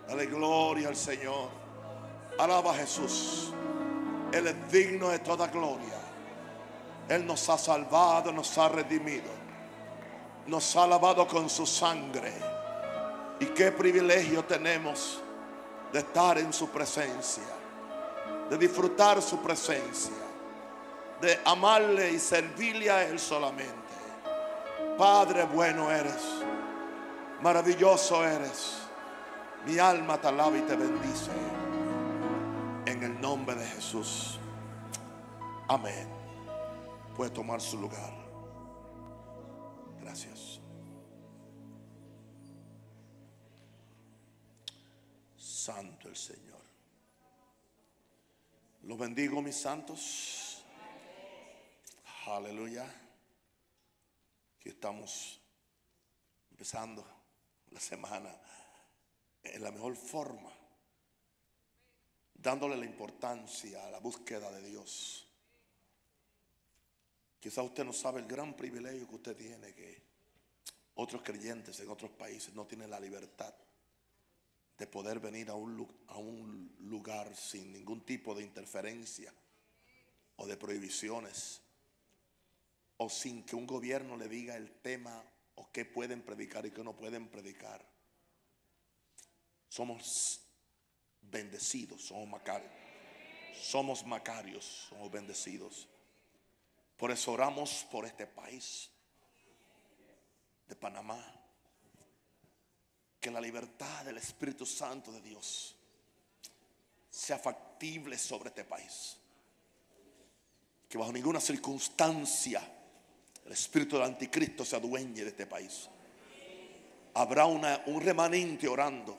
Dale gloria al Señor. Alaba a Jesús. Él es digno de toda gloria. Él nos ha salvado, nos ha redimido, nos ha lavado con su sangre. Y qué privilegio tenemos de estar en su presencia, de disfrutar su presencia, de amarle y servirle a Él solamente. Padre bueno eres, maravilloso eres. Mi alma te alaba y te bendice en el nombre de Jesús. Amén. Puede tomar su lugar. Gracias. Santo el Señor. Los bendigo, mis santos. Aleluya. Aquí estamos empezando la semana en la mejor forma, dándole la importancia a la búsqueda de Dios. Quizá usted no sabe el gran privilegio que usted tiene, que otros creyentes en otros países no tienen la libertad de poder venir a un lugar sin ningún tipo de interferencia o de prohibiciones, o sin que un gobierno le diga el tema o qué pueden predicar y qué no pueden predicar. Somos bendecidos, somos macarios, somos bendecidos. Por eso oramos por este país de Panamá, que la libertad del Espíritu Santo de Dios sea factible sobre este país, que bajo ninguna circunstancia el espíritu del anticristo se adueñe de este país. Habrá un remanente orando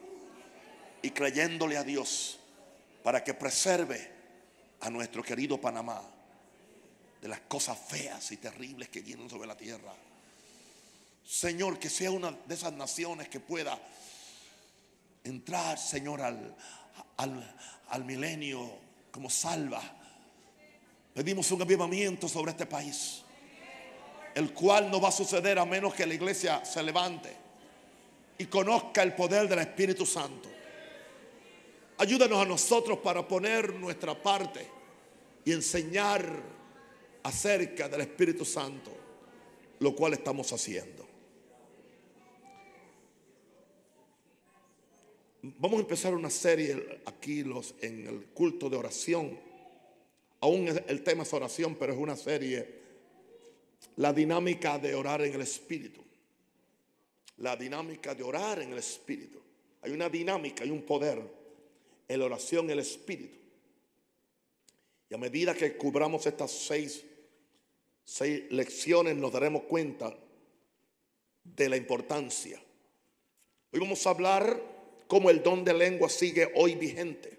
y creyéndole a Dios para que preserve a nuestro querido Panamá de las cosas feas y terribles que vienen sobre la tierra. Señor, que sea una de esas naciones que pueda entrar, Señor, al milenio como salva. Pedimos un avivamiento sobre este país, el cual no va a suceder a menos que la iglesia se levante y conozca el poder del Espíritu Santo. Ayúdanos a nosotros para poner nuestra parte y enseñar acerca del Espíritu Santo, lo cual estamos haciendo. Vamos a empezar una serie aquí en el culto de oración. Aún el tema es oración, pero es una serie. La dinámica de orar en el Espíritu. La dinámica de orar en el Espíritu. Hay una dinámica, hay un poder en la oración en el Espíritu. Y a medida que cubramos estas seis lecciones, nos daremos cuenta de la importancia. Hoy vamos a hablar cómo el don de lengua sigue hoy vigente.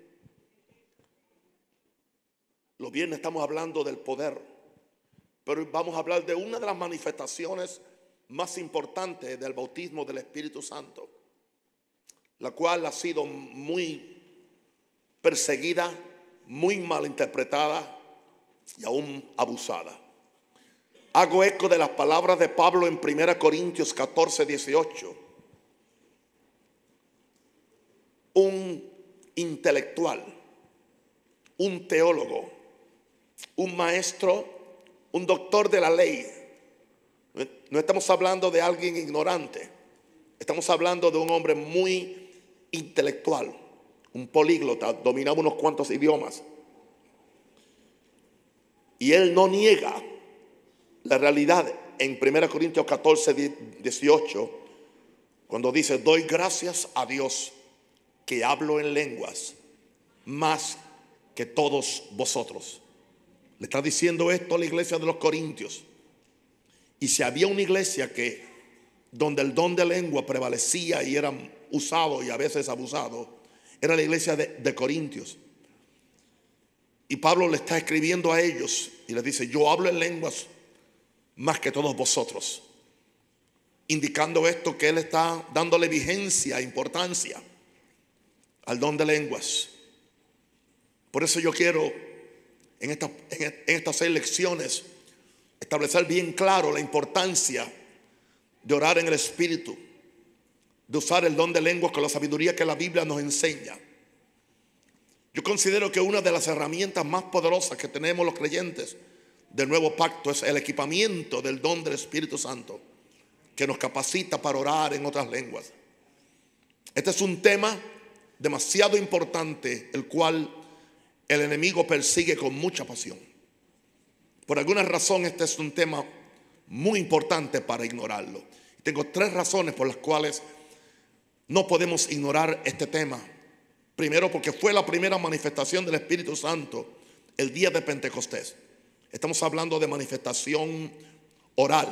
Los viernes estamos hablando del poder, pero hoy vamos a hablar de una de las manifestaciones más importantes del bautismo del Espíritu Santo, la cual ha sido muy perseguida, muy malinterpretada y aún abusada. Hago eco de las palabras de Pablo en 1 Corintios 14, 18. Un intelectual, un teólogo, un maestro, un doctor de la ley. No estamos hablando de alguien ignorante. Estamos hablando de un hombre muy intelectual, un políglota, dominaba unos cuantos idiomas. Y él no niega la realidad en 1 Corintios 14, 18, cuando dice: doy gracias a Dios que hablo en lenguas más que todos vosotros. Le está diciendo esto a la iglesia de los Corintios. Y si había una iglesia donde el don de lengua prevalecía y era usado y a veces abusado, era la iglesia de Corintios. Y Pablo le está escribiendo a ellos y les dice: yo hablo en lenguas más que todos vosotros, indicando esto, que él está dándole vigencia, importancia al don de lenguas. Por eso yo quiero en estas 6 lecciones establecer bien claro la importancia de orar en el Espíritu, de usar el don de lenguas con la sabiduría que la Biblia nos enseña. Yo considero que una de las herramientas más poderosas que tenemos los creyentes del nuevo pacto es el equipamiento del don del Espíritu Santo, que nos capacita para orar en otras lenguas. Este es un tema demasiado importante, el cual el enemigo persigue con mucha pasión. Por alguna razón este es un tema muy importante para ignorarlo. Tengo 3 razones por las cuales no podemos ignorar este tema. Primero, porque fue la primera manifestación del Espíritu Santo el día de Pentecostés. Estamos hablando de manifestación oral,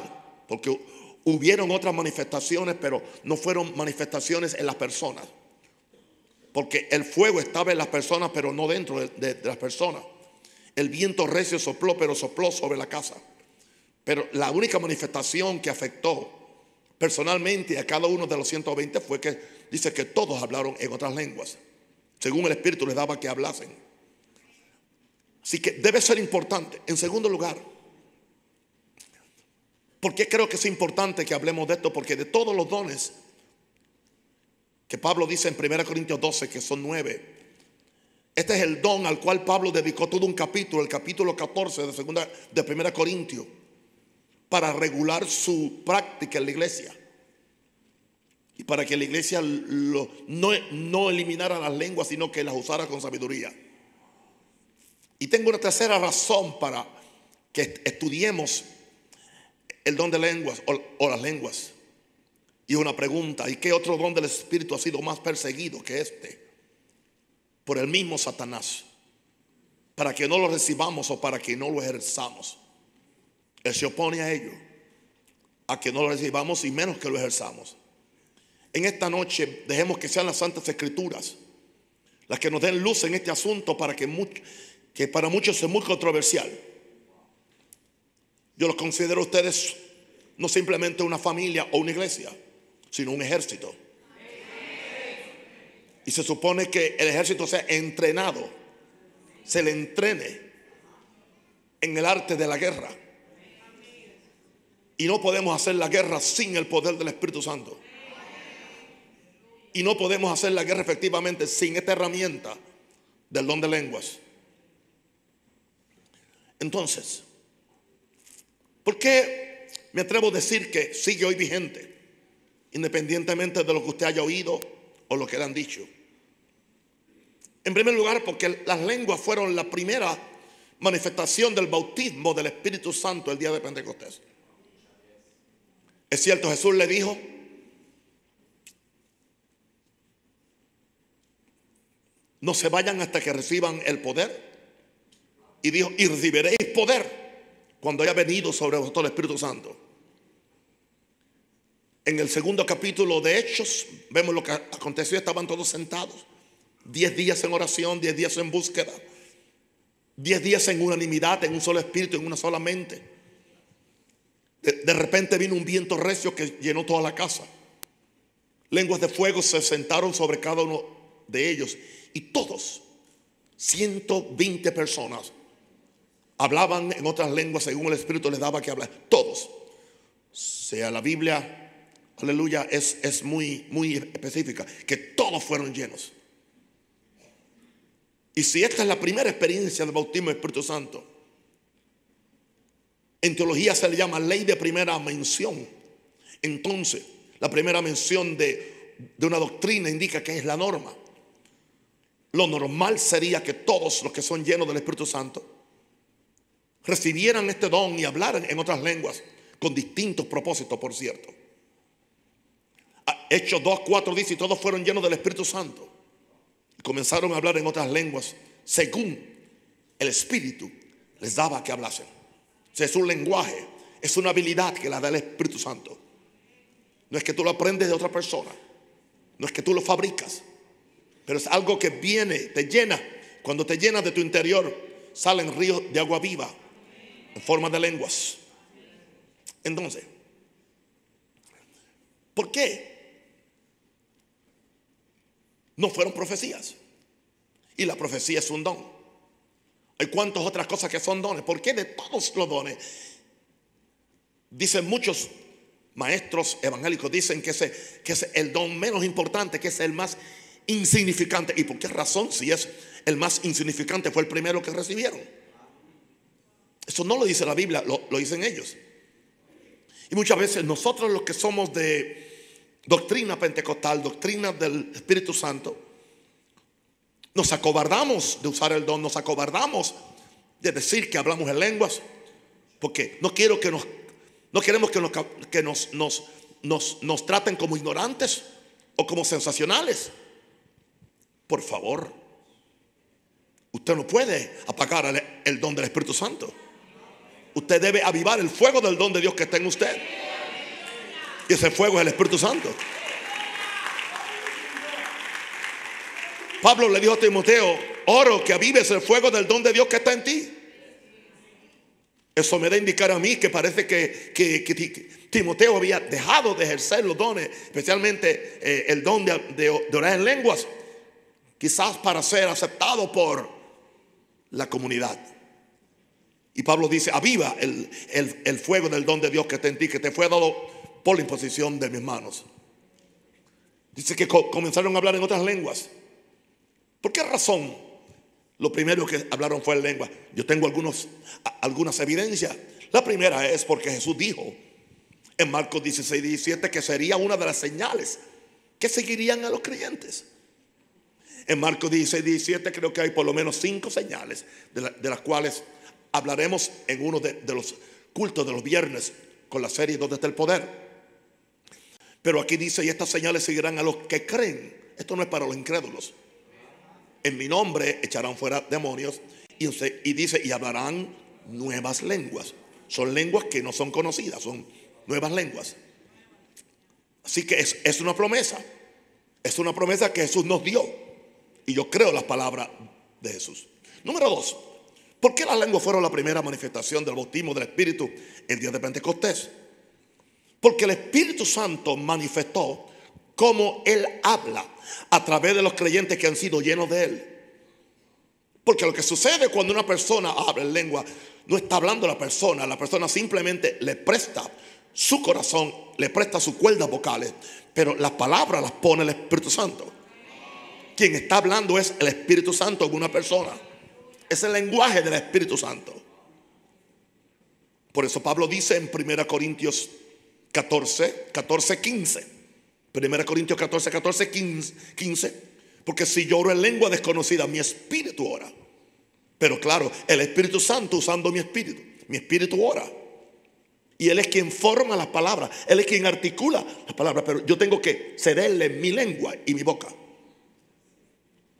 porque hubieron otras manifestaciones, pero no fueron manifestaciones en las personas. Porque el fuego estaba en las personas, pero no dentro de las personas. El viento recio sopló, pero sopló sobre la casa. Pero la única manifestación que afectó personalmente a cada uno de los 120 fue que dice que todos hablaron en otras lenguas, según el Espíritu les daba que hablasen. Así que debe ser importante. En segundo lugar, ¿por qué creo que es importante que hablemos de esto? Porque de todos los dones que Pablo dice en 1 Corintios 12, que son 9, este es el don al cual Pablo dedicó todo un capítulo, el capítulo 14 de 1 Corintios, para regular su práctica en la iglesia. Y para que la iglesia no eliminara las lenguas, sino que las usara con sabiduría. Y tengo una tercera razón para que estudiemos el don de lenguas o las lenguas. Y una pregunta: ¿y qué otro don del Espíritu ha sido más perseguido que este? Por el mismo Satanás, para que no lo recibamos o para que no lo ejerzamos. Él se opone a ello, a que no lo recibamos y menos que lo ejerzamos. En esta noche dejemos que sean las Santas Escrituras las que nos den luz en este asunto, para que para muchos es muy controversial. Yo los considero a ustedes no simplemente una familia o una iglesia, sino un ejército. Y se supone que el ejército sea entrenado, se le entrene en el arte de la guerra. Y no podemos hacer la guerra sin el poder del Espíritu Santo. Y no podemos hacer la guerra efectivamente sin esta herramienta del don de lenguas. Entonces, ¿por qué me atrevo a decir que sigue hoy vigente, independientemente de lo que usted haya oído o lo que le han dicho? En primer lugar, porque las lenguas fueron la primera manifestación del bautismo del Espíritu Santo el día de Pentecostés. Es cierto, Jesús le dijo: no se vayan hasta que reciban el poder. Y dijo: y recibiréis poder cuando haya venido sobre vosotros el Espíritu Santo. En el segundo capítulo de Hechos vemos lo que aconteció. Estaban todos sentados, 10 días en oración, 10 días en búsqueda, 10 días en unanimidad, en un solo espíritu, en una sola mente. De repente vino un viento recio que llenó toda la casa. Lenguas de fuego se sentaron sobre cada uno de ellos, y todos, 120 personas, hablaban en otras lenguas según el Espíritu les daba que hablar. Todos. Sea la Biblia, aleluya, es muy específica, que todos fueron llenos. Y si esta es la primera experiencia del bautismo del Espíritu Santo, en teología se le llama ley de primera mención. Entonces, la primera mención de una doctrina indica que es la norma. Lo normal sería que todos los que son llenos del Espíritu Santo recibieran este don y hablaran en otras lenguas, con distintos propósitos, por cierto. Hechos 2:4 dice: y todos fueron llenos del Espíritu Santo y comenzaron a hablar en otras lenguas según el Espíritu les daba que hablasen. O sea, es un lenguaje, es una habilidad que la da el Espíritu Santo. No es que tú lo aprendes de otra persona, no es que tú lo fabricas, pero es algo que viene, te llena. Cuando te llenas de tu interior, salen ríos de agua viva en forma de lenguas. Entonces, ¿por qué no fueron profecías? Y la profecía es un don. Hay cuantas otras cosas que son dones. ¿Por qué de todos los dones? Dicen muchos, maestros evangélicos dicen que es el don menos importante, que es el más insignificante. ¿Y por qué razón? Si es el más insignificante, fue el primero que recibieron. Eso no lo dice la Biblia, lo dicen ellos. Y muchas veces nosotros, los que somos de doctrina pentecostal, doctrina del Espíritu Santo, nos acobardamos de usar el don, nos acobardamos de decir que hablamos en lenguas, porque no queremos que nos traten como ignorantes o como sensacionales. Por favor, usted no puede apagar el don del Espíritu Santo. Usted debe avivar el fuego del don de Dios que está en usted. Y ese fuego es el Espíritu Santo. Pablo le dijo a Timoteo: oro que avives el fuego del don de Dios que está en ti. Eso me da a indicar a mí que parece que Timoteo había dejado de ejercer los dones, especialmente el don de orar en lenguas, quizás para ser aceptado por la comunidad. Y Pablo dice: aviva el fuego del don de Dios que está en ti, que te fue dado por la imposición de mis manos. Dice que comenzaron a hablar en otras lenguas. ¿Por qué razón? Lo primero que hablaron fue en lengua. Yo tengo algunas evidencias. La primera es porque Jesús dijo en Marcos 16, 17 que sería una de las señales que seguirían a los creyentes. En Marcos 16, 17 creo que hay por lo menos 5 señales de las cuales hablaremos en uno de los cultos de los viernes con la serie ¿Dónde está el poder? Pero aquí dice: y estas señales seguirán a los que creen. Esto no es para los incrédulos. En mi nombre echarán fuera demonios. Y dice: y hablarán nuevas lenguas. Son lenguas que no son conocidas, son nuevas lenguas. Así que es una promesa. Es una promesa que Jesús nos dio. Y yo creo las palabras de Jesús. Número 2. ¿Por qué las lenguas fueron la primera manifestación del bautismo del Espíritu el día de Pentecostés? Porque el Espíritu Santo manifestó cómo Él habla a través de los creyentes que han sido llenos de Él. Porque lo que sucede cuando una persona habla en lengua, no está hablando la persona simplemente le presta su corazón, le presta sus cuerdas vocales, pero las palabras las pone el Espíritu Santo. Quien está hablando es el Espíritu Santo en una persona. Es el lenguaje del Espíritu Santo. Por eso Pablo dice en 1 Corintios 14, 15. 1 Corintios 14, 15. Porque si yo oro en lengua desconocida, mi espíritu ora. Pero claro, el Espíritu Santo usando mi espíritu ora. Y Él es quien forma las palabras, Él es quien articula las palabras. Pero yo tengo que cederle mi lengua y mi boca.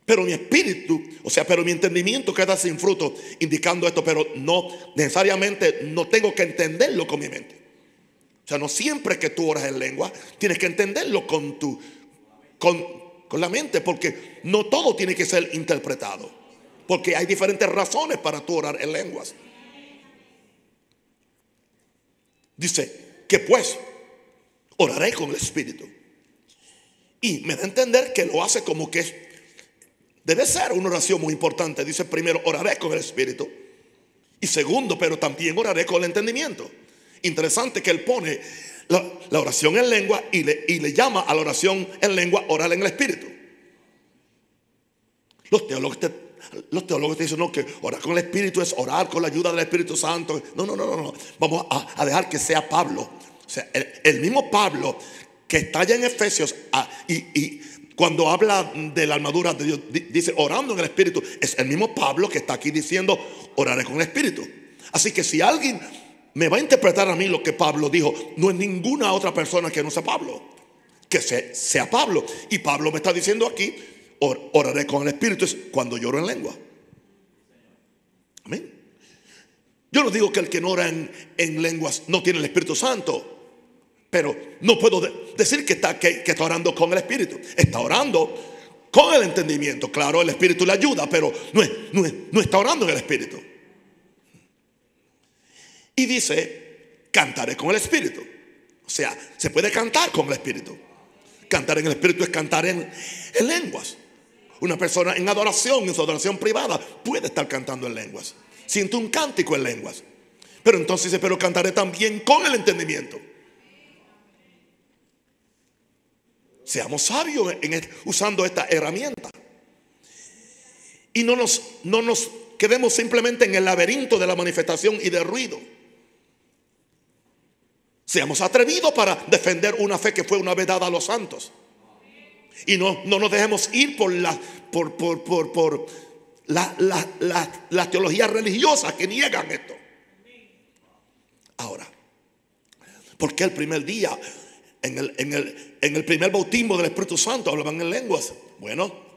Pero mi espíritu, pero mi entendimiento queda sin fruto, indicando esto. Pero no necesariamente no tengo que entenderlo con mi mente. O sea, no siempre que tú oras en lengua tienes que entenderlo con la mente, porque no todo tiene que ser interpretado. Porque hay diferentes razones para tú orar en lenguas. Dice que pues oraré con el Espíritu. Y me da a entender que lo hace como que debe ser una oración muy importante. Dice primero, oraré con el Espíritu. Y segundo, pero también oraré con el entendimiento. Interesante que él pone la oración en lengua y le llama a la oración en lengua orar en el Espíritu. Los teólogos te dicen no, que orar con el Espíritu es orar con la ayuda del Espíritu Santo. No. Vamos a dejar que sea Pablo. O sea, el mismo Pablo que está allá en Efesios y cuando habla de la armadura de Dios, dice orando en el Espíritu. Es el mismo Pablo que está aquí diciendo oraré con el Espíritu. Así que si alguien me va a interpretar a mí lo que Pablo dijo, no es ninguna otra persona que no sea Pablo, que sea Pablo. Y Pablo me está diciendo aquí oraré con el Espíritu es cuando lloro en lengua. Amén. Yo no digo que el que no ora en lenguas no tiene el Espíritu Santo, pero no puedo decir que está orando con el Espíritu. Está orando con el entendimiento. Claro, el Espíritu le ayuda, pero no está orando en el Espíritu. Y dice, cantaré con el Espíritu. O sea, se puede cantar con el Espíritu. Cantar en el Espíritu es cantar en lenguas. Una persona en adoración, en su adoración privada, puede estar cantando en lenguas. Siente un cántico en lenguas. Pero entonces dice, pero cantaré también con el entendimiento. seamos sabios usando esta herramienta. Y no nos quedemos simplemente en el laberinto de la manifestación y del ruido. Seamos atrevidos para defender una fe que fue una vez dada a los santos. Y no nos dejemos ir por las teologías religiosas que niegan esto. Ahora, ¿por qué el primer día, en el primer bautismo del Espíritu Santo, hablaban en lenguas? Bueno,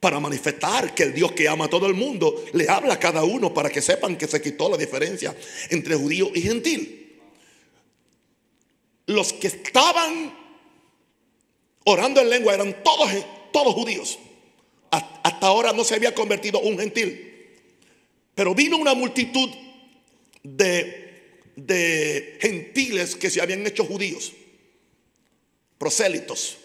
para manifestar que el Dios que ama a todo el mundo le habla a cada uno, para que sepan que se quitó la diferencia entre judío y gentil. Los que estaban orando en lengua eran todos judíos. Hasta ahora no se había convertido un gentil. Pero vino una multitud de gentiles que se habían hecho judíos, prosélitos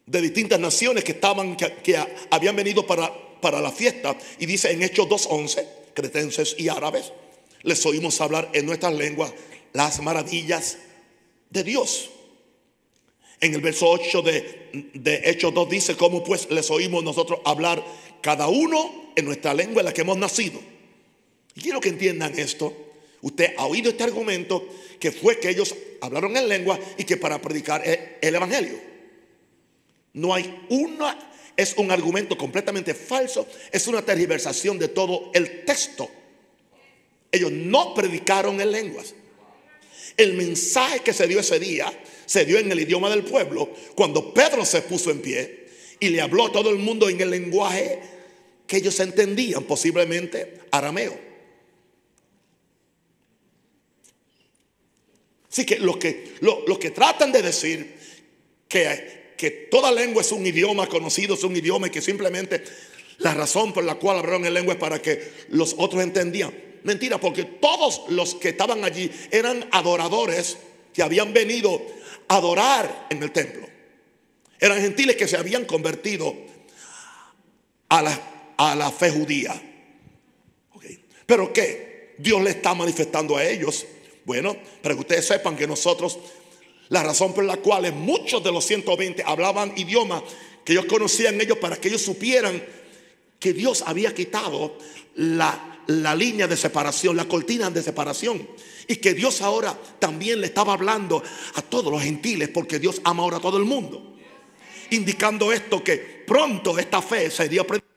de distintas naciones que habían venido para la fiesta. Y dice en Hechos 2:11, cretenses y árabes, les oímos hablar en nuestras lenguas las maravillas de Dios. En el verso 8 de Hechos 2 dice: ¿cómo pues les oímos nosotros hablar cada uno en nuestra lengua en la que hemos nacido? Y quiero que entiendan esto. Usted ha oído este argumento, que fue que ellos hablaron en lengua y que para predicar el evangelio. No hay es un argumento completamente falso. Es una tergiversación de todo el texto. Ellos no predicaron en lenguas. El mensaje que se dio ese día se dio en el idioma del pueblo, cuando Pedro se puso en pie y le habló a todo el mundo en el lenguaje que ellos entendían, posiblemente arameo. Así que los que tratan de decir que toda lengua es un idioma conocido, es un idioma, y que simplemente la razón por la cual hablaron en lengua es para que los otros entendían. Mentira, porque todos los que estaban allí eran adoradores que habían venido a adorar en el templo. Eran gentiles que se habían convertido a la fe judía. Okay. ¿Pero qué? Dios le está manifestando a ellos. Bueno, para que ustedes sepan que nosotros, la razón por la cual muchos de los 120 hablaban idiomas que ellos conocían ellos, para que ellos supieran que Dios había quitado la línea de separación, la cortina de separación, y que Dios ahora también le estaba hablando a todos los gentiles, porque Dios ama ahora a todo el mundo, indicando esto, que pronto esta fe sería predicada.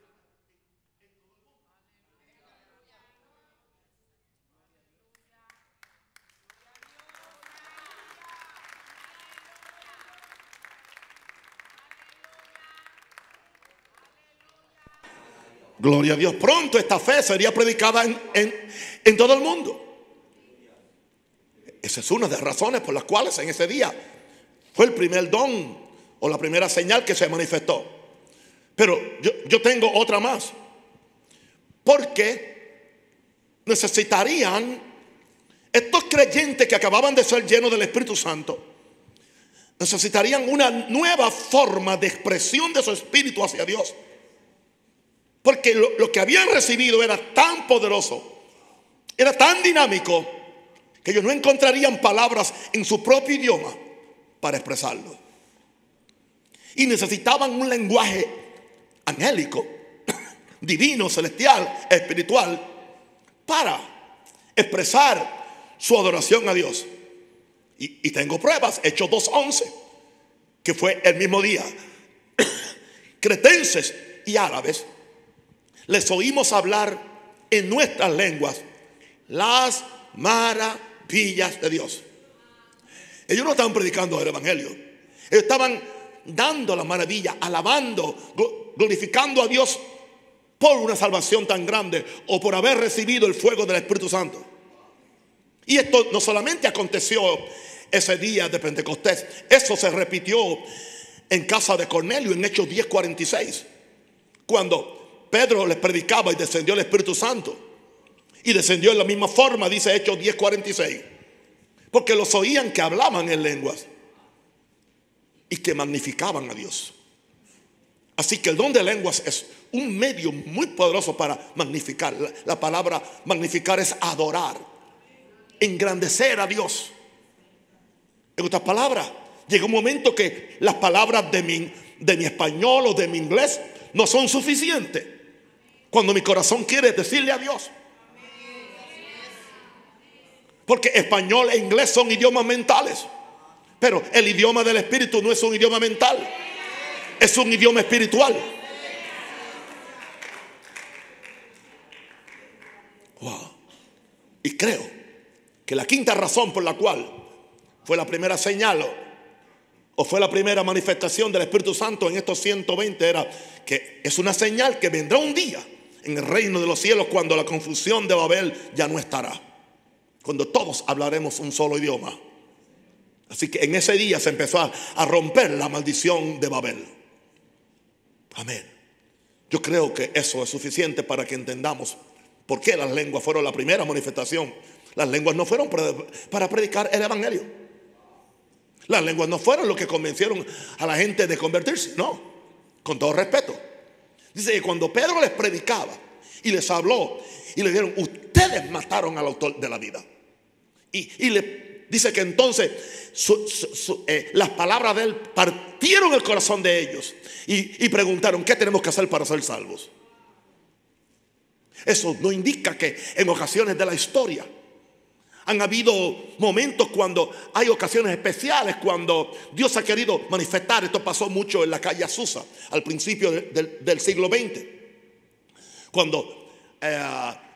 Gloria a Dios. Pronto esta fe sería predicada en todo el mundo. Esa es una de las razones por las cuales en ese día fue el primer don o la primera señal que se manifestó. Pero yo tengo otra más. Porque necesitarían estos creyentes que acababan de ser llenos del Espíritu Santo, necesitarían una nueva forma de expresión de su espíritu hacia Dios. Porque lo que habían recibido era tan poderoso, era tan dinámico, que ellos no encontrarían palabras en su propio idioma para expresarlo. Y necesitaban un lenguaje angélico, divino, celestial, espiritual, para expresar su adoración a Dios. Y tengo pruebas. Hechos 2:11, que fue el mismo día. Cretenses y árabes, les oímos hablar en nuestras lenguas las maravillas de Dios. Ellos no estaban predicando el evangelio. Ellos estaban dando la maravilla, alabando, glorificando a Dios por una salvación tan grande, o por haber recibido el fuego del Espíritu Santo. Y esto no solamente aconteció ese día de Pentecostés, eso se repitió en casa de Cornelio en Hechos 10:46, cuando Pedro les predicaba y descendió el Espíritu Santo. Y descendió en la misma forma, dice Hechos 10:46, porque los oían que hablaban en lenguas y que magnificaban a Dios. Así que el don de lenguas es un medio muy poderoso para magnificar. La palabra magnificar es adorar, engrandecer a Dios. En otras palabras, Llega un momento que las palabras de mi español o de mi inglés no son suficientes cuando mi corazón quiere decirle a Dios. Porque español e inglés son idiomas mentales, pero el idioma del Espíritu no es un idioma mental, es un idioma espiritual. Wow. Y creo que la quinta razón por la cual fue la primera señal o fue la primera manifestación del Espíritu Santo en estos 120 era que es una señal que vendrá un día en el reino de los cielos cuando la confusión de Babel ya no estará, cuando todos hablaremos un solo idioma. Así que en ese día se empezó a romper la maldición de Babel. Amén. Yo creo que eso es suficiente para que entendamos por qué las lenguas fueron la primera manifestación. Las lenguas no fueron para predicar el evangelio. Las lenguas no fueron lo que convencieron a la gente de convertirse. No, con todo respeto. Dice que cuando Pedro les predicaba y les habló y le dijeron: ustedes mataron al autor de la vida. Y le dice que entonces las palabras de él partieron el corazón de ellos y preguntaron: ¿qué tenemos que hacer para ser salvos? Eso no indica que en ocasiones de la historia han habido momentos cuando hay ocasiones especiales cuando Dios ha querido manifestar. Esto pasó mucho en la calle Azusa al principio del siglo XX, cuando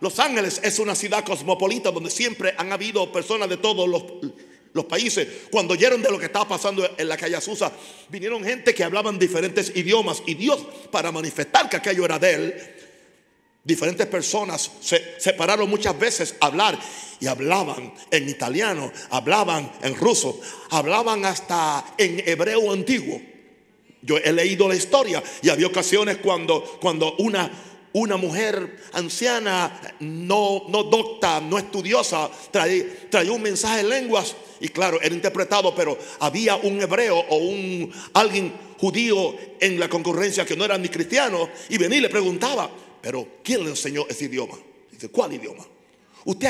Los Ángeles es una ciudad cosmopolita donde siempre han habido personas de todos los países. Cuando oyeron de lo que estaba pasando en la calle Azusa, vinieron gente que hablaban diferentes idiomas, y Dios, para manifestar que aquello era de él, diferentes personas se pararon muchas veces a hablar, y hablaban en italiano, hablaban en ruso, hablaban hasta en hebreo antiguo. Yo he leído la historia y había ocasiones cuando una mujer anciana, no docta, no estudiosa, traía un mensaje en lenguas, y claro, era interpretado, pero había un hebreo o alguien judío en la concurrencia que no era ni cristiano, y venía y le preguntaba: ¿pero quién le enseñó ese idioma? Dice: ¿cuál idioma? Usted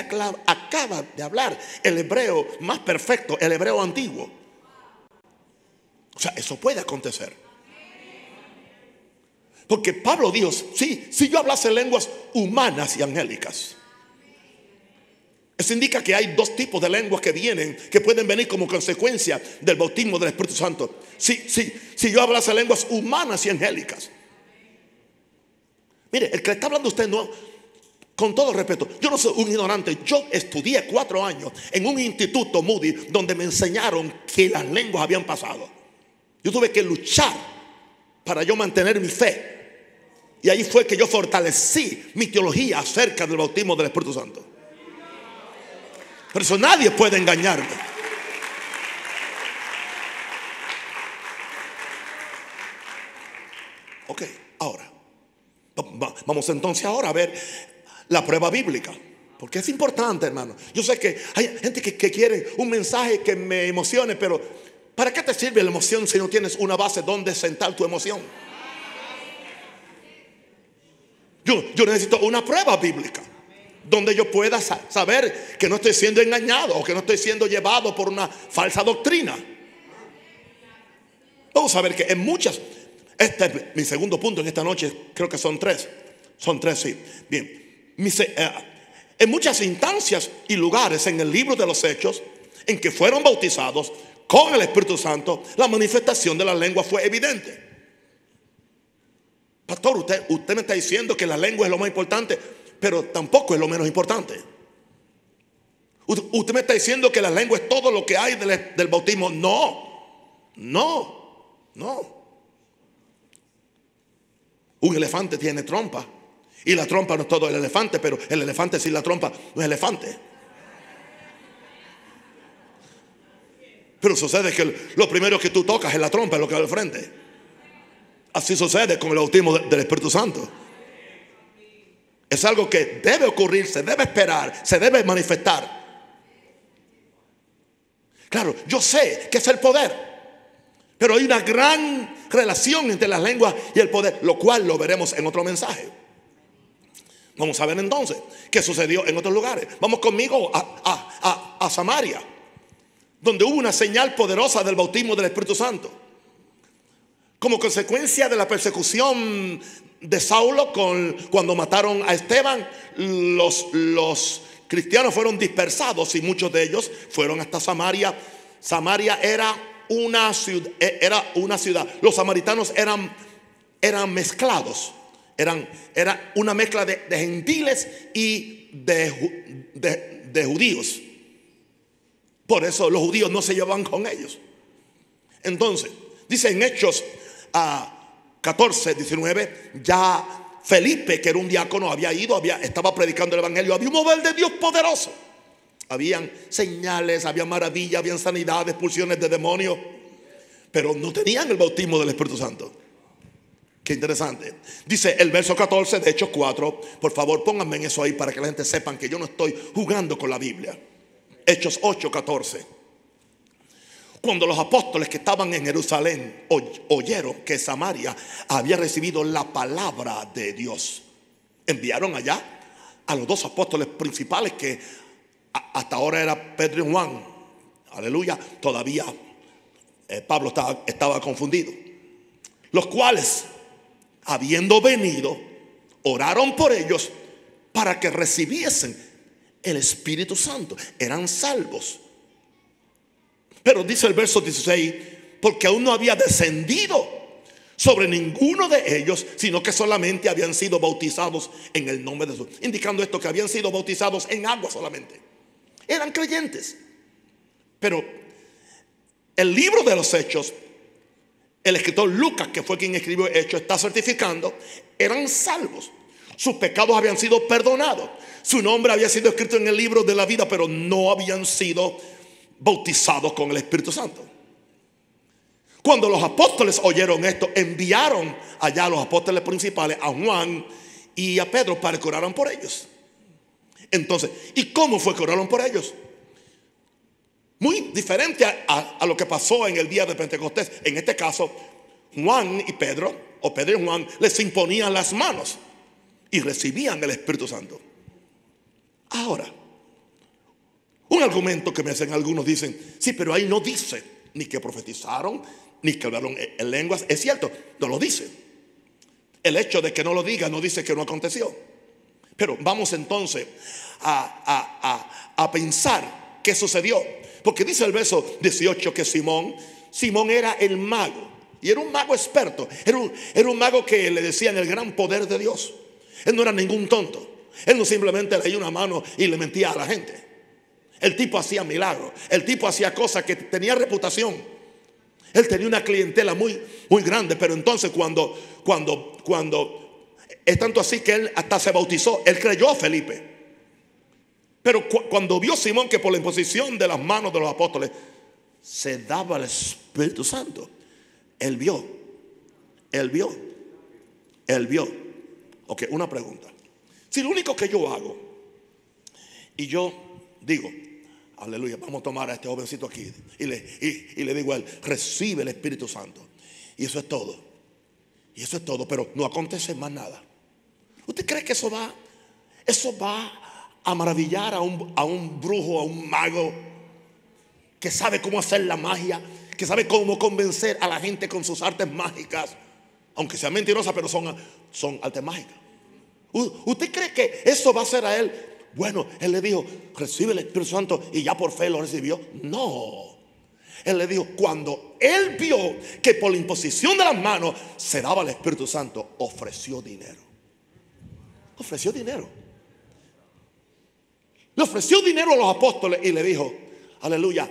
acaba de hablar el hebreo más perfecto, el hebreo antiguo. O sea, eso puede acontecer. Porque Pablo dijo: sí, si yo hablase lenguas humanas y angélicas. Eso indica que hay dos tipos de lenguas que pueden venir como consecuencia del bautismo del Espíritu Santo. Si yo hablase lenguas humanas y angélicas. Mire, el que le está hablando a usted, no, con todo respeto, yo no soy un ignorante. Yo estudié 4 años en un instituto Moody donde me enseñaron que las lenguas habían pasado. Yo tuve que luchar para yo mantener mi fe. Y ahí fue que yo fortalecí mi teología acerca del bautismo del Espíritu Santo. Por eso nadie puede engañarme. Ok, ahora vamos entonces ahora a ver la prueba bíblica, porque es importante, hermano. Yo sé que hay gente que quiere un mensaje que me emocione, pero ¿para qué te sirve la emoción si no tienes una base donde sentar tu emoción? Yo necesito una prueba bíblica donde yo pueda saber que no estoy siendo engañado o que no estoy siendo llevado por una falsa doctrina. Vamos a ver que en muchas, este es mi segundo punto en esta noche, creo que son tres, sí. Bien, en muchas instancias y lugares en el libro de los Hechos en que fueron bautizados con el Espíritu Santo, la manifestación de la lengua fue evidente. Pastor, usted me está diciendo que la lengua es lo más importante, pero tampoco es lo menos importante. Usted me está diciendo que la lengua es todo lo que hay del bautismo. No. Un elefante tiene trompa, y la trompa no es todo el elefante, pero el elefante sin la trompa no es elefante. Pero sucede que lo primero que tú tocas es la trompa, es lo que va al frente. Así sucede con el bautismo del Espíritu Santo. Es algo que debe ocurrir, se debe esperar, se debe manifestar. Claro, yo sé que es el poder, pero hay una gran relación entre las lenguas y el poder, lo cual lo veremos en otro mensaje. Vamos a ver entonces qué sucedió en otros lugares. Vamos conmigo a Samaria. donde hubo una señal poderosa del bautismo del Espíritu Santo. Como consecuencia de la persecución de Saulo cuando mataron a Esteban, los cristianos fueron dispersados y muchos de ellos fueron hasta Samaria. Samaria era una ciudad. Los samaritanos eran mezclados. Era una mezcla de gentiles y de judíos. Por eso los judíos no se llevaban con ellos. Entonces, dice en Hechos 14, 19, ya Felipe, que era un diácono, estaba predicando el evangelio. Había un mover de Dios poderoso. Habían señales, había maravillas, habían sanidades, expulsiones de demonios, pero no tenían el bautismo del Espíritu Santo. Qué interesante. Dice el verso 14 de Hechos 4. Por favor, pónganme en eso ahí para que la gente sepa que yo no estoy jugando con la Biblia. Hechos 8, 14. Cuando los apóstoles que estaban en Jerusalén oyeron que Samaria había recibido la palabra de Dios, enviaron allá a los dos apóstoles principales, que hasta ahora era Pedro y Juan. Aleluya. Todavía Pablo estaba confundido. Los cuales, habiendo venido, oraron por ellos para que recibiesen el Espíritu Santo. Eran salvos. Pero dice el verso 16, porque aún no había descendido sobre ninguno de ellos, sino que solamente habían sido bautizados en el nombre de Jesús. Indicando esto, que habían sido bautizados en agua solamente. Eran creyentes. Pero el libro de los Hechos, el escritor Lucas, que fue quien escribió Hechos, está certificando, eran salvos. Sus pecados habían sido perdonados. Su nombre había sido escrito en el libro de la vida, pero no habían sido bautizados con el Espíritu Santo. Cuando los apóstoles oyeron esto, enviaron allá a los apóstoles principales, a Juan y a Pedro, para que oraran por ellos. Entonces, ¿y cómo fue que oraron por ellos? Muy diferente a lo que pasó en el día de Pentecostés. En este caso, Juan y Pedro, o Pedro y Juan, les imponían las manos y recibían el Espíritu Santo. Ahora, un argumento que me hacen algunos, dicen: sí, pero ahí no dice ni que profetizaron, ni que hablaron en lenguas. Es cierto, no lo dice. El hecho de que no lo diga no dice que no aconteció. Pero vamos entonces a pensar qué sucedió. Porque dice el verso 18 que Simón era el mago. Y era un mago experto. Era un mago que le decían el gran poder de Dios. Él no era ningún tonto. Él no simplemente leía una mano y le mentía a la gente. El tipo hacía milagros. El tipo hacía cosas que tenía reputación. Él tenía una clientela muy, muy grande. Pero entonces cuando es tanto así que él hasta se bautizó. Él creyó a Felipe. Pero cuando vio Simón que por la imposición de las manos de los apóstoles se daba el Espíritu Santo, él vio. Ok, una pregunta. Si lo único que yo hago, y yo digo: aleluya, vamos a tomar a este jovencito aquí, y le digo a él: recibe el Espíritu Santo, y eso es todo, pero no acontece más nada. ¿Usted cree que eso va a maravillar a un brujo, a un mago que sabe cómo hacer la magia, que sabe cómo convencer a la gente con sus artes mágicas, aunque sean mentirosas, pero son artes mágicas? ¿Usted cree que eso va a hacer a él? Bueno, él le dijo: recibe el Espíritu Santo, y ya por fe lo recibió. No. Él le dijo, cuando él vio que por la imposición de las manos se daba el Espíritu Santo, ofreció dinero. Le ofreció dinero a los apóstoles y le dijo: aleluya,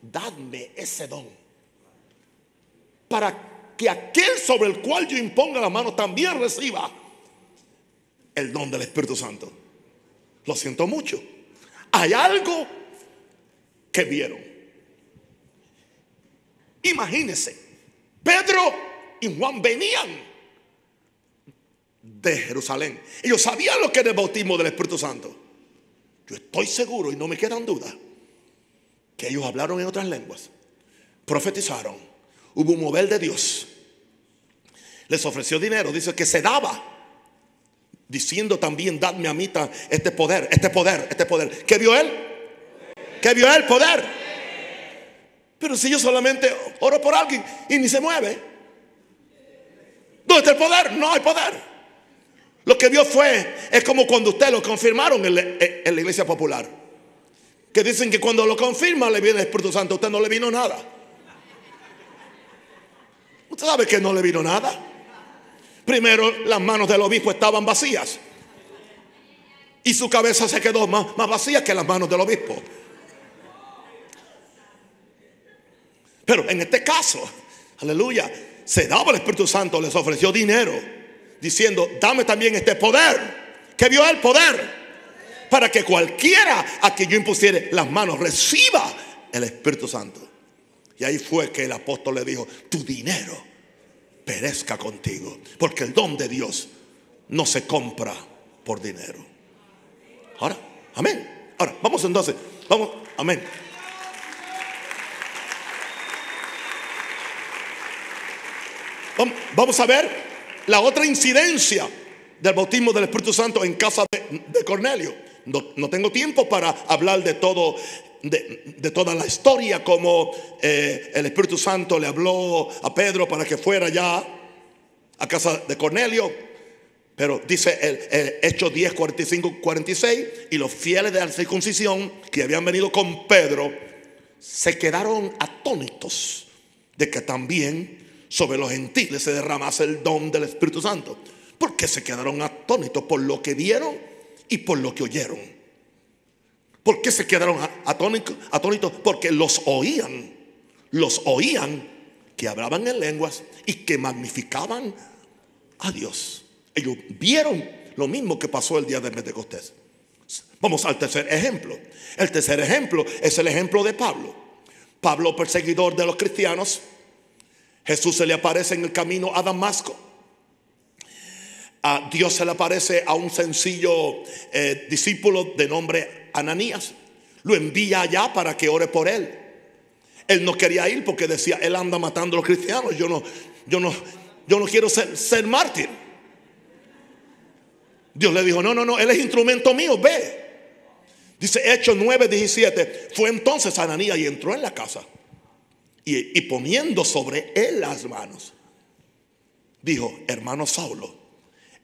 dadme ese don, para que aquel sobre el cual yo imponga la mano también reciba el don del Espíritu Santo. Lo siento mucho. Hay algo que vieron. Imagínense, Pedro y Juan venían de Jerusalén. Ellos sabían lo que era el bautismo del Espíritu Santo. Yo estoy seguro, y no me quedan dudas, que ellos hablaron en otras lenguas, profetizaron, hubo un mover de Dios. Les ofreció dinero, dice que se daba, diciendo también: dadme a mí este poder. ¿Qué vio él? ¿Qué vio él? Poder. Pero si yo solamente oro por alguien y ni se mueve, ¿dónde está el poder? No hay poder. Lo que vio es como cuando usted lo confirmaron en la iglesia popular, que dicen que cuando lo confirma le viene el Espíritu Santo. A usted no le vino nada. Usted sabe que no le vino nada. Primero, las manos del obispo estaban vacías y su cabeza se quedó más vacía que las manos del obispo. Pero en este caso, aleluya, se daba el Espíritu Santo, les ofreció dinero, diciendo: dame también este poder. ¿Qué vio él? Poder. Para que cualquiera a quien yo impusiera las manos reciba el Espíritu Santo. Y ahí fue que el apóstol le dijo: tu dinero perezca contigo, porque el don de Dios no se compra por dinero. Ahora, amén. Ahora, vamos entonces, vamos, amén. Vamos a ver la otra incidencia del bautismo del Espíritu Santo en casa de Cornelio. No tengo tiempo para hablar de todo, de toda la historia, como el Espíritu Santo le habló a Pedro para que fuera ya a casa de Cornelio. Pero dice el Hechos 10, 45, 46: y los fieles de la circuncisión que habían venido con Pedro se quedaron atónitos de que también sobre los gentiles se derramase el don del Espíritu Santo. Porque se quedaron atónitos por lo que vieron y por lo que oyeron. ¿Por qué se quedaron atónitos? Porque los oían que hablaban en lenguas y que magnificaban a Dios. Ellos vieron lo mismo que pasó el día de Pentecostés. Vamos al tercer ejemplo. El tercer ejemplo es el ejemplo de Pablo. Pablo, perseguidor de los cristianos. Jesús se le aparece en el camino a Damasco. A Dios se le aparece a un sencillo discípulo de nombre Ananías. Lo envía allá para que ore por él. Él no quería ir porque decía: él anda matando a los cristianos. Yo no quiero ser mártir. Dios le dijo: no, él es instrumento mío, ve. Dice Hechos 9:17: fue entonces Ananías y entró en la casa, y poniendo sobre él las manos, dijo: hermano Saulo,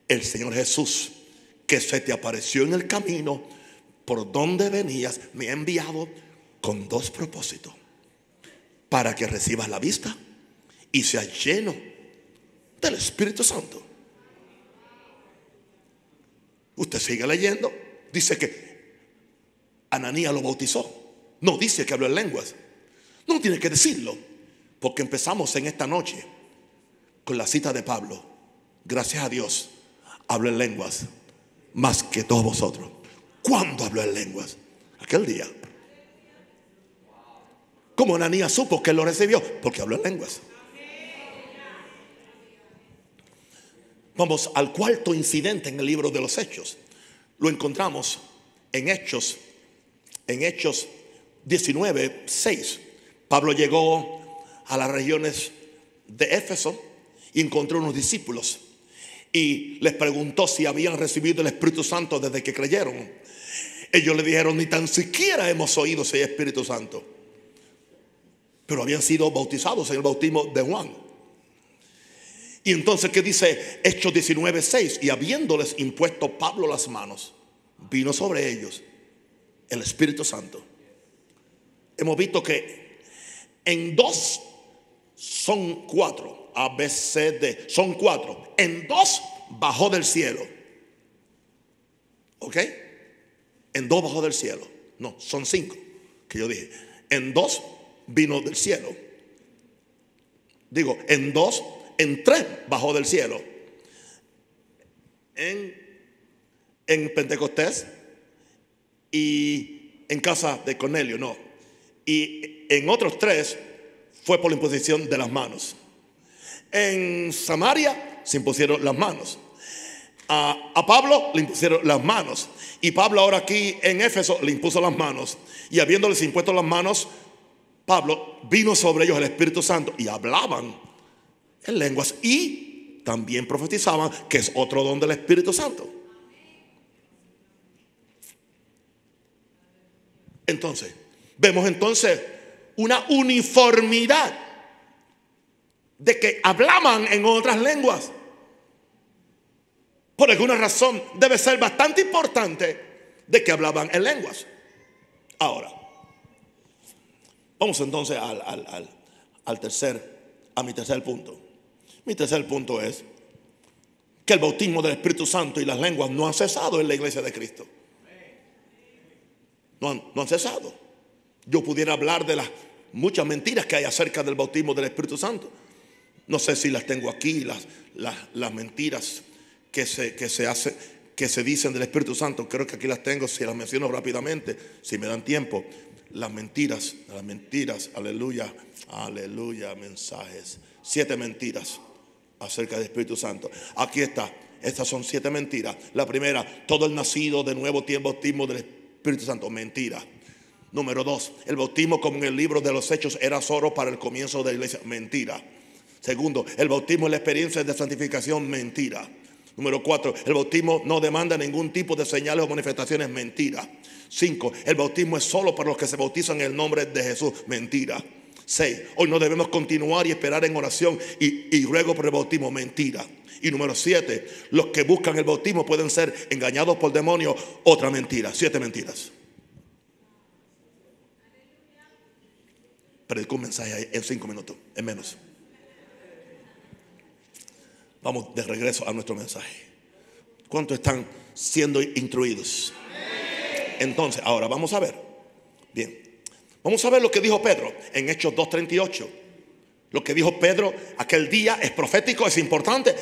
el Señor Jesús, que se te apareció en el camino por donde venías, me ha enviado con dos propósitos: para que recibas la vista y seas lleno del Espíritu Santo. Usted sigue leyendo. Dice que Ananías lo bautizó. No dice que habló en lenguas. No tiene que decirlo, porque empezamos en esta noche con la cita de Pablo. Gracias a Dios, hablo en lenguas más que todos vosotros. ¿Cuándo habló en lenguas? Aquel día. ¿Cómo Ananías supo que él lo recibió? Porque habló en lenguas. Vamos al cuarto incidente en el libro de los Hechos. Lo encontramos en Hechos 19:6. Pablo llegó a las regiones de Éfeso y encontró unos discípulos y les preguntó si habían recibido el Espíritu Santo desde que creyeron. Ellos le dijeron: ni tan siquiera hemos oído si hay Espíritu Santo. Pero habían sido bautizados en el bautismo de Juan. Y entonces, ¿qué dice Hechos 19:6? Y habiéndoles impuesto Pablo las manos, vino sobre ellos el Espíritu Santo. Hemos visto que en dos son cuatro. A, B, C, D. Son cuatro. En dos bajó del cielo. ¿Ok? En dos bajó del cielo. No, son cinco que yo dije. En dos vino del cielo. Digo, en dos. En tres bajó del cielo. En Pentecostés y en casa de Cornelio, no. Y en otros tres fue por la imposición de las manos. En Samaria se impusieron las manos. A Pablo le impusieron las manos. Y Pablo ahora aquí en Éfeso le impuso las manos. Y habiéndoles impuesto las manos, Pablo vino sobre ellos el Espíritu Santo y hablaban en lenguas y también profetizaban, que es otro don del Espíritu Santo. Entonces, vemos entonces una uniformidad de que hablaban en otras lenguas. Por alguna razón debe ser bastante importante de que hablaban en lenguas. Ahora, vamos entonces a mi tercer punto. Mi tercer punto es que el bautismo del Espíritu Santo y las lenguas no han cesado en la iglesia de Cristo. No han cesado. Yo pudiera hablar de las muchas mentiras que hay acerca del bautismo del Espíritu Santo. No sé si las tengo aquí, las mentiras que se dicen del Espíritu Santo. Creo que aquí las tengo, si las menciono rápidamente, si me dan tiempo. Las mentiras, aleluya, mensajes. 7 mentiras acerca del Espíritu Santo. Aquí está, estas son 7 mentiras. La primera, todo el nacido de nuevo tiene bautismo del Espíritu Santo. Mentira. Número 2, el bautismo como en el libro de los Hechos era solo para el comienzo de la iglesia. Mentira. Segundo, el bautismo es la experiencia de santificación. Mentira. Número 4, el bautismo no demanda ningún tipo de señales o manifestaciones. Mentira. 5, el bautismo es solo para los que se bautizan en el nombre de Jesús. Mentira. 6, hoy no debemos continuar y esperar en oración y ruego por el bautismo. Mentira. Y número 7, los que buscan el bautismo pueden ser engañados por demonios. Otra mentira. 7 mentiras. Predico un mensaje en 5 minutos, en menos. Vamos de regreso a nuestro mensaje. ¿Cuántos están siendo instruidos? Entonces, ahora vamos a ver. Bien, vamos a ver lo que dijo Pedro en Hechos 2:38. Lo que dijo Pedro aquel día es profético, es importante.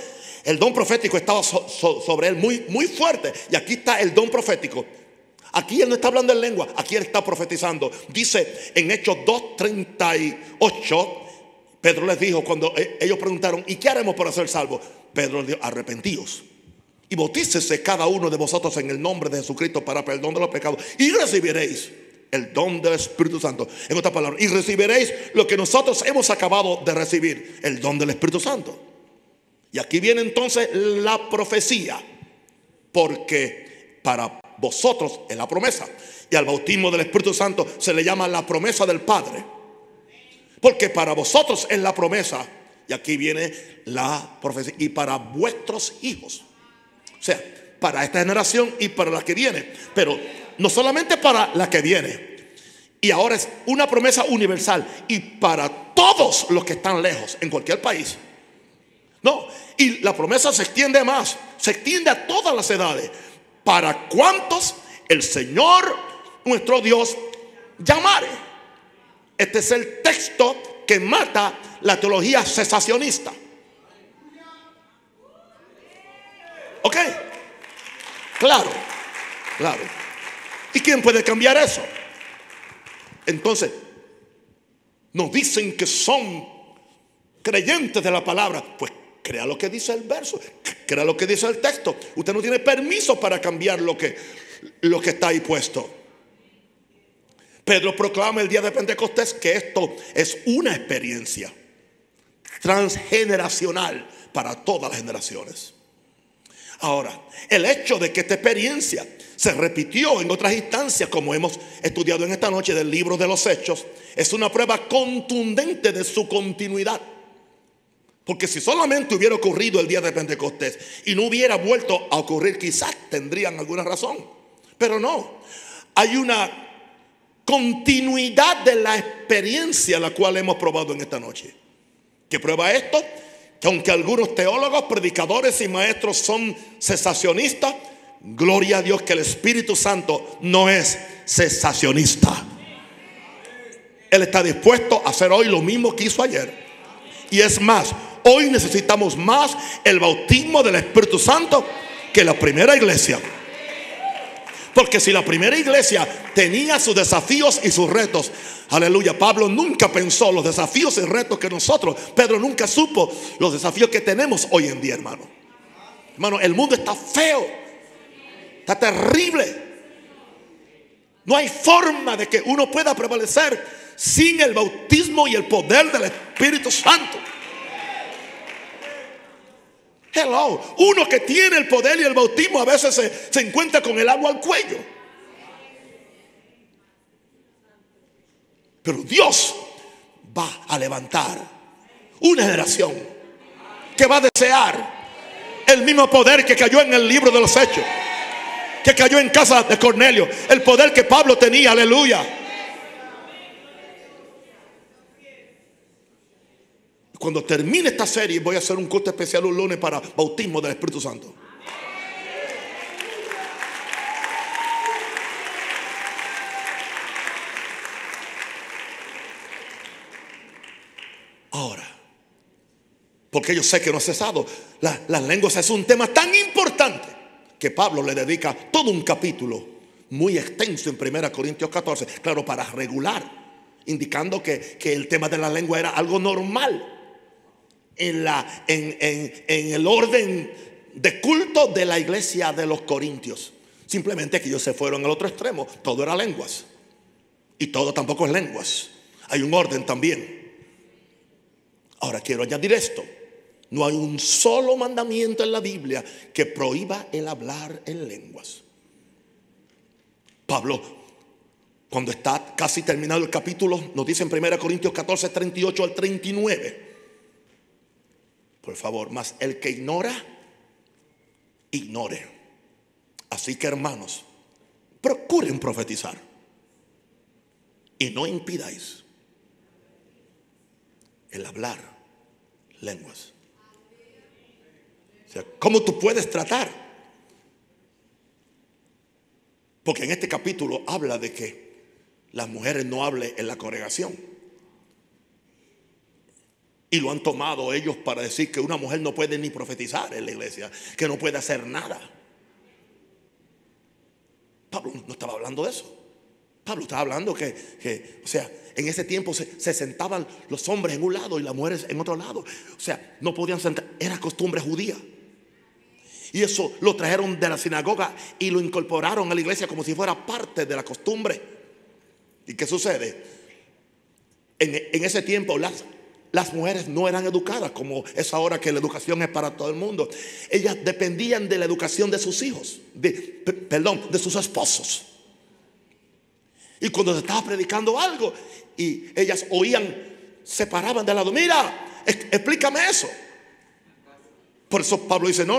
El don profético estaba sobre él muy fuerte. Y aquí está el don profético. Aquí él no está hablando en lengua, aquí él está profetizando. Dice en Hechos 2:38, Pedro les dijo cuando ellos preguntaron: ¿y qué haremos para ser salvos? Pedro les dijo: arrepentíos y bautícese cada uno de vosotros en el nombre de Jesucristo para perdón de los pecados, y recibiréis el don del Espíritu Santo. En otras palabras, y recibiréis lo que nosotros hemos acabado de recibir, el don del Espíritu Santo. Y aquí viene entonces la profecía, porque para vosotros es la promesa, y al bautismo del Espíritu Santo se le llama la promesa del Padre, porque para vosotros es la promesa. Y aquí viene la profecía: y para vuestros hijos. O sea, para esta generación y para la que viene. Pero no solamente para la que viene. Y ahora es una promesa universal, y para todos los que están lejos, en cualquier país. No, y la promesa se extiende más, se extiende a todas las edades. Para cuantos el Señor nuestro Dios llamare. Este es el texto que mata la teología cesacionista. ¿Ok? Claro. ¿Y quién puede cambiar eso? Entonces, nos dicen que son creyentes de la palabra. Pues crea lo que dice el verso, crea lo que dice el texto. Usted no tiene permiso para cambiar lo que está ahí puesto. Pedro proclama el día de Pentecostés que esto es una experiencia transgeneracional para todas las generaciones. Ahora, el hecho de que esta experiencia se repitió en otras instancias, como hemos estudiado en esta noche del libro de los Hechos, es una prueba contundente de su continuidad. Porque si solamente hubiera ocurrido el día de Pentecostés y no hubiera vuelto a ocurrir, quizás tendrían alguna razón. Pero no, hay una continuidad de la experiencia la cual hemos probado en esta noche. ¿Qué prueba esto? Que aunque algunos teólogos, predicadores y maestros son cesacionistas, gloria a Dios que el Espíritu Santo no es cesacionista. Él está dispuesto a hacer hoy lo mismo que hizo ayer. Y es más, hoy necesitamos más el bautismo del Espíritu Santo que la primera iglesia. Porque si la primera iglesia tenía sus desafíos y sus retos, aleluya, Pablo nunca pensó los desafíos y retos que nosotros, Pedro nunca supo los desafíos que tenemos hoy en día, hermano. Hermano, el mundo está feo, está terrible. No hay forma de que uno pueda prevalecer sin el bautismo y el poder del Espíritu Santo. Hello, uno que tiene el poder y el bautismo a veces se encuentra con el agua al cuello. Pero Dios va a levantar una generación que va a desear el mismo poder que cayó en el libro de los Hechos, que cayó en casa de Cornelio, el poder que Pablo tenía. Aleluya. Cuando termine esta serie voy a hacer un culto especial un lunes para bautismo del Espíritu Santo. Ahora, porque yo sé que no ha cesado, las lenguas es un tema tan importante que Pablo le dedica todo un capítulo muy extenso en 1 Corintios 14, claro, para regular, indicando que el tema de la lengua era algo normal en el orden de culto de la iglesia de los Corintios. Simplemente que ellos se fueron al otro extremo. Todo era lenguas, y todo tampoco es lenguas. Hay un orden también. Ahora quiero añadir esto: no hay un solo mandamiento en la Biblia que prohíba el hablar en lenguas. Pablo, cuando está casi terminado el capítulo, nos dice en 1 Corintios 14, 38 al 39. Por favor, mas el que ignora, ignore. Así que, hermanos, procuren profetizar y no impidáis el hablar lenguas. O sea, ¿cómo tú puedes tratar? Porque en este capítulo habla de que las mujeres no hablen en la congregación. Y lo han tomado ellos para decir que una mujer no puede ni profetizar en la iglesia, que no puede hacer nada. Pablo no estaba hablando de eso. Pablo estaba hablando que o sea, en ese tiempo se sentaban los hombres en un lado y las mujeres en otro lado. O sea, no podían sentar, era costumbre judía. Y eso lo trajeron de la sinagoga y lo incorporaron a la iglesia como si fuera parte de la costumbre. ¿Y qué sucede? En ese tiempo las mujeres no eran educadas como es ahora, que la educación es para todo el mundo. Ellas dependían de la educación de sus hijos, de sus esposos. Y cuando se estaba predicando algo y ellas oían, se paraban de lado. Mira, explícame eso. Por eso Pablo dice, no,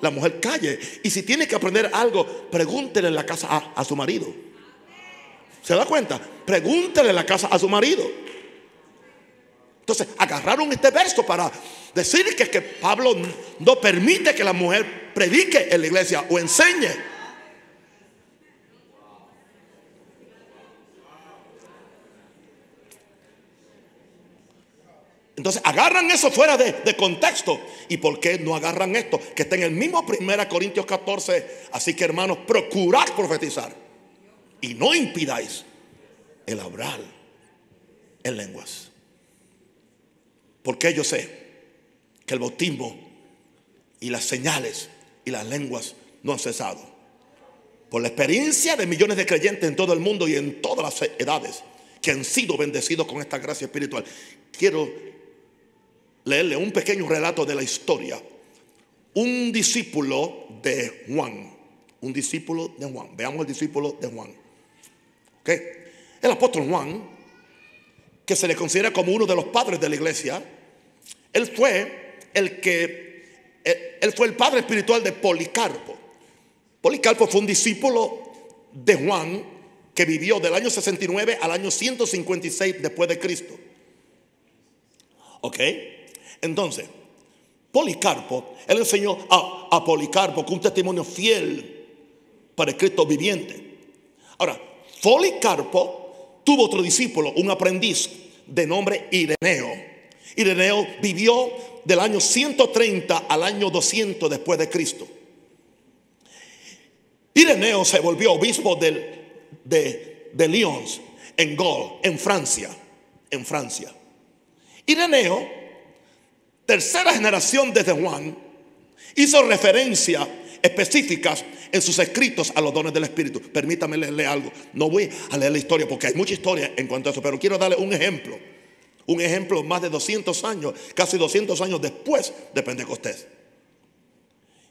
la mujer calle. Y si tiene que aprender algo, pregúntele en la casa a su marido. ¿Se da cuenta? Pregúntele en la casa a su marido. Entonces agarraron este verso para decir que Pablo no permite que la mujer predique en la iglesia o enseñe. Entonces agarran eso fuera de contexto. ¿Y por qué no agarran esto? Que está en el mismo 1 Corintios 14. Así que, hermanos, procurad profetizar y no impidáis el hablar en lenguas. Porque yo sé que el bautismo y las señales y las lenguas no han cesado. Por la experiencia de millones de creyentes en todo el mundo y en todas las edades que han sido bendecidos con esta gracia espiritual. Quiero leerle un pequeño relato de la historia. Un discípulo de Juan. Veamos el discípulo de Juan. ¿Okay? El apóstol Juan, que se le considera como uno de los padres de la iglesia, él fue el padre espiritual de Policarpo. Policarpo fue un discípulo de Juan que vivió del año 69 al año 156 después de Cristo. ¿Ok? Entonces, Policarpo, él enseñó a Policarpo con un testimonio fiel para el Cristo viviente. Ahora, Policarpo tuvo otro discípulo, un aprendiz de nombre Ireneo. Ireneo vivió del año 130 al año 200 después de Cristo. Ireneo se volvió obispo de Lyons, en Gaul, en Francia. Ireneo, tercera generación desde Juan, hizo referencias específicas en sus escritos a los dones del Espíritu. Permítame leerle algo. No voy a leer la historia porque hay mucha historia en cuanto a eso, pero quiero darle un ejemplo. Un ejemplo más de 200 años, casi 200 años después de Pentecostés.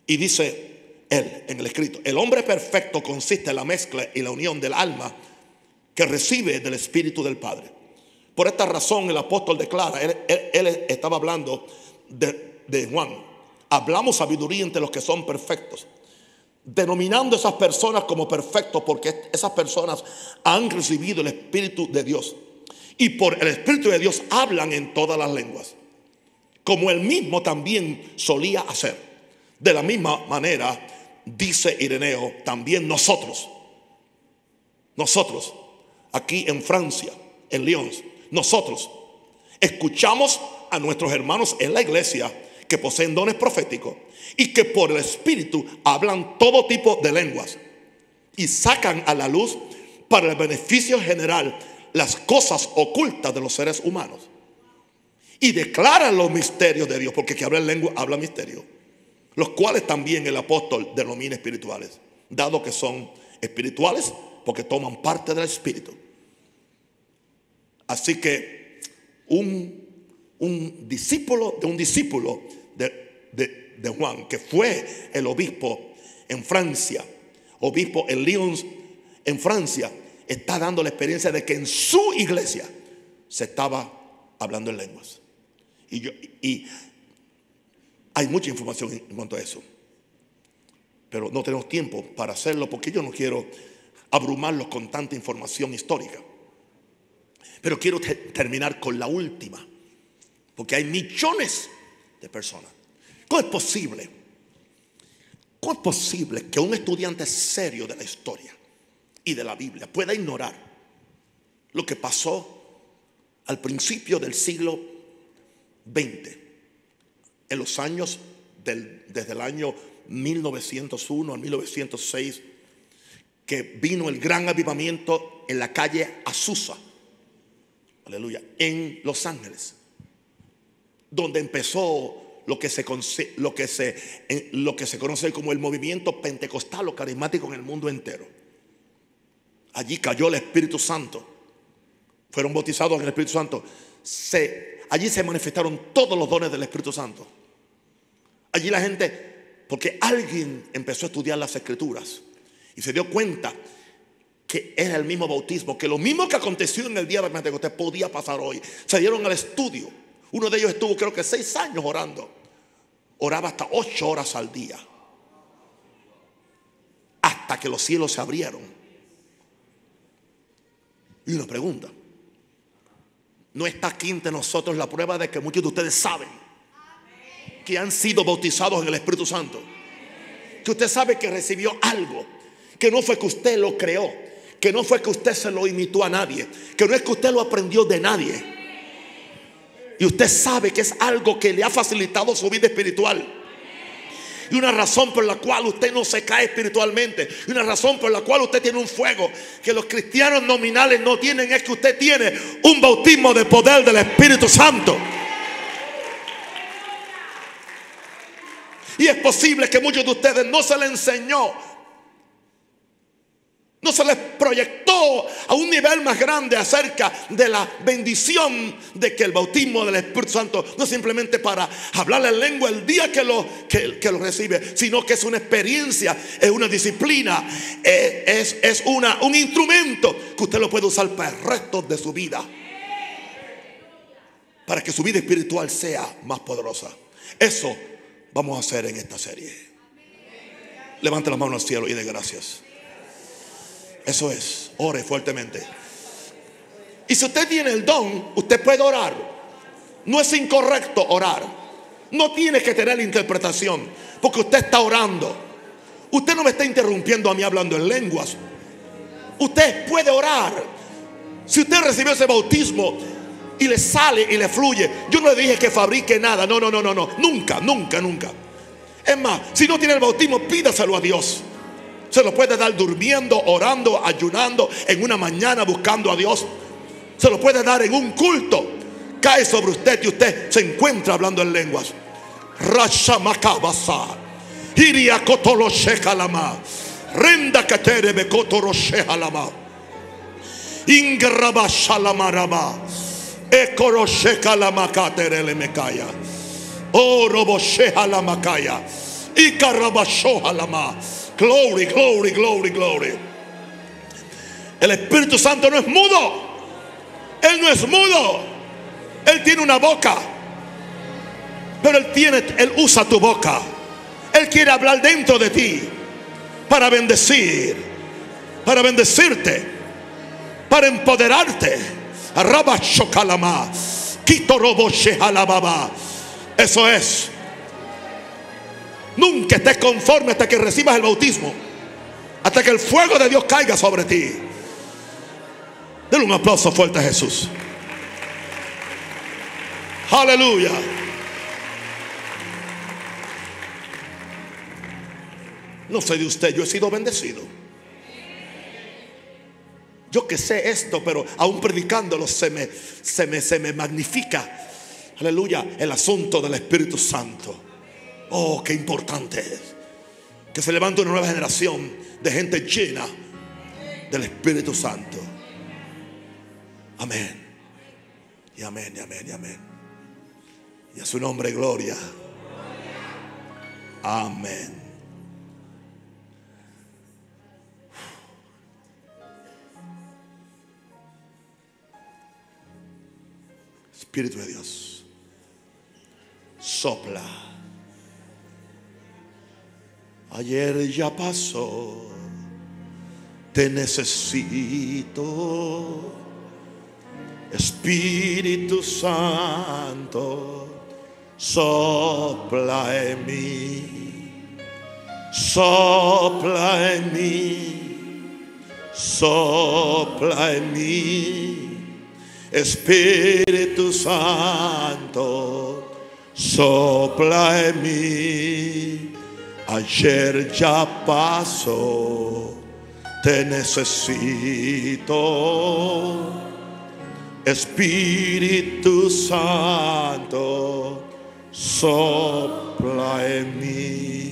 Y dice él en el escrito: el hombre perfecto consiste en la mezcla y la unión del alma que recibe del Espíritu del Padre. Por esta razón el apóstol declara, él estaba hablando de Juan. Hablamos sabiduría entre los que son perfectos, denominando a esas personas como perfectos, porque esas personas han recibido el Espíritu de Dios, y por el Espíritu de Dios hablan en todas las lenguas, como él mismo también solía hacer. De la misma manera, dice Ireneo, también nosotros, aquí en Francia, en Lyon, nosotros escuchamos a nuestros hermanos en la iglesia que poseen dones proféticos y que por el Espíritu hablan todo tipo de lenguas y sacan a la luz para el beneficio general las cosas ocultas de los seres humanos, y declaran los misterios de Dios, porque que habla en lengua habla misterio, los cuales también el apóstol denomina espirituales, dado que son espirituales porque toman parte del Espíritu. Así que un discípulo de Juan, que fue el obispo en Francia, obispo en Lyon, en Francia, está dando la experiencia de que en su iglesia se estaba hablando en lenguas. Y hay mucha información en cuanto a eso, pero no tenemos tiempo para hacerlo, porque yo no quiero abrumarlos con tanta información histórica. Pero quiero terminar con la última, porque hay millones de personas. ¿Cómo es posible? ¿Cómo es posible que un estudiante serio de la historia y de la Biblia pueda ignorar lo que pasó al principio del siglo XX, en los años desde el año 1901 al 1906, que vino el gran avivamiento en la calle Azusa, aleluya, en Los Ángeles, donde empezó lo que se conoce como el movimiento pentecostal o carismático en el mundo entero. Allí cayó el Espíritu Santo, fueron bautizados en el Espíritu Santo. Allí se manifestaron todos los dones del Espíritu Santo. Allí la gente, porque alguien empezó a estudiar las Escrituras y se dio cuenta que era el mismo bautismo, que lo mismo que aconteció en el día de Pentecostés podía pasar hoy. Se dieron al estudio. Uno de ellos estuvo, creo que 6 años orando. Oraba hasta 8 horas al día, hasta que los cielos se abrieron. Y una pregunta: ¿no está aquí entre nosotros la prueba de que muchos de ustedes saben que han sido bautizados en el Espíritu Santo? Que usted sabe que recibió algo, que no fue que usted lo creó, que no fue que usted se lo imitó a nadie, que no es que usted lo aprendió de nadie. Y usted sabe que es algo que le ha facilitado su vida espiritual. Y una razón por la cual usted no se cae espiritualmente, y una razón por la cual usted tiene un fuego que los cristianos nominales no tienen, es que usted tiene un bautismo de poder del Espíritu Santo. Y es posible que muchos de ustedes no se les enseñó, no se les proyectó a un nivel más grande acerca de la bendición de que el bautismo del Espíritu Santo no es simplemente para hablar en lengua el día que lo recibe, sino que es una experiencia, es una disciplina, es un instrumento que usted lo puede usar para el resto de su vida, para que su vida espiritual sea más poderosa. Eso vamos a hacer en esta serie. Levante las manos al cielo y dé gracias. Eso es, ore fuertemente. Y si usted tiene el don, usted puede orar. No es incorrecto orar. No tiene que tener interpretación, porque usted está orando. Usted no me está interrumpiendo a mí hablando en lenguas. Usted puede orar. Si usted recibió ese bautismo y le sale y le fluye, yo no le dije que fabrique nada. No. Nunca. Es más, si no tiene el bautismo, pídaselo a Dios. Se lo puede dar durmiendo, orando, ayunando, en una mañana buscando a Dios. Se lo puede dar en un culto. Cae sobre usted y usted se encuentra hablando en lenguas. Rashamakabasa, Iria Kotolo Shekalama, Renda Katerebe Kotoro Shehalama, Ingrabashalamaraba, Ekoro Shekalama Katerele Mekaya, Orobo Shehalamakaya, Ikarabashohalama. Glory. El Espíritu Santo no es mudo. Él no es mudo. Él tiene una boca, pero Él usa tu boca. Él quiere hablar dentro de ti para bendecir, para bendecirte, para empoderarte. Eso es. Nunca estés conforme hasta que recibas el bautismo, hasta que el fuego de Dios caiga sobre ti. Denle un aplauso fuerte a Jesús. Aleluya. No sé de usted, yo he sido bendecido. Yo que sé esto, pero aún predicándolo se me magnifica, aleluya, el asunto del Espíritu Santo. Oh, qué importante es que se levante una nueva generación de gente llena del Espíritu Santo. Amén. Y amén, y amén, y amén. Y a su nombre gloria. Amén. Espíritu de Dios, sopla. Ayer ya pasó, te necesito. Espíritu Santo, sopla en mí, sopla en mí, sopla en mí. Espíritu Santo, sopla en mí. Ayer ya pasó, te necesito. Espíritu Santo, sopla en mí.